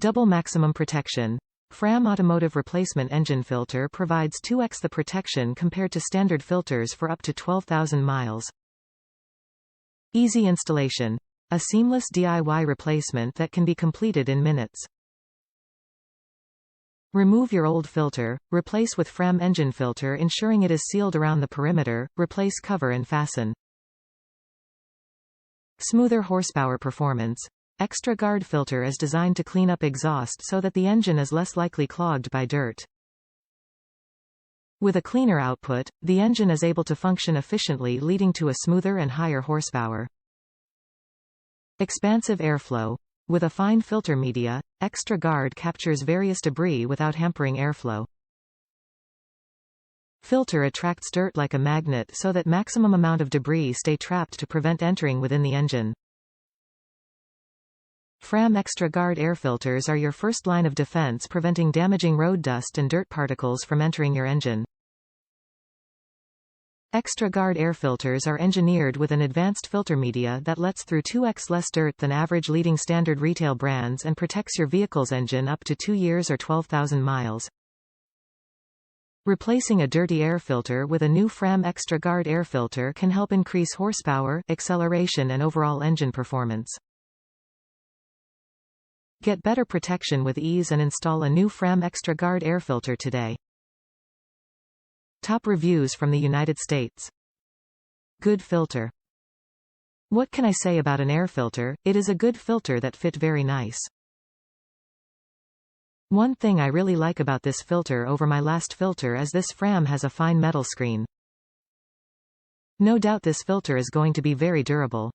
Double maximum protection. FRAM automotive replacement engine filter provides 2x the protection compared to standard filters for up to 12,000 miles. Easy installation. A seamless DIY replacement that can be completed in minutes. Remove your old filter, replace with FRAM engine filter ensuring it is sealed around the perimeter, replace cover and fasten. Smoother horsepower performance. Extra guard filter is designed to clean up exhaust so that the engine is less likely clogged by dirt. With a cleaner output, the engine is able to function efficiently, leading to a smoother and higher horsepower. Expansive airflow. With a fine filter media, extra guard captures various debris without hampering airflow. Filter attracts dirt like a magnet so that maximum amount of debris stay trapped to prevent entering within the engine. FRAM Extra Guard air filters are your first line of defense, preventing damaging road dust and dirt particles from entering your engine. Extra Guard air filters are engineered with an advanced filter media that lets through 2x less dirt than average leading standard retail brands and protects your vehicle's engine up to 2 years or 12,000 miles. Replacing a dirty air filter with a new FRAM Extra Guard air filter can help increase horsepower, acceleration and overall engine performance. Get better protection with ease and install a new FRAM Extra Guard air filter today. Top reviews from the United States. Good filter. What can I say about an air filter? It is a good filter that fit very nice. One thing I really like about this filter over my last filter is this FRAM has a fine metal screen. No doubt this filter is going to be very durable.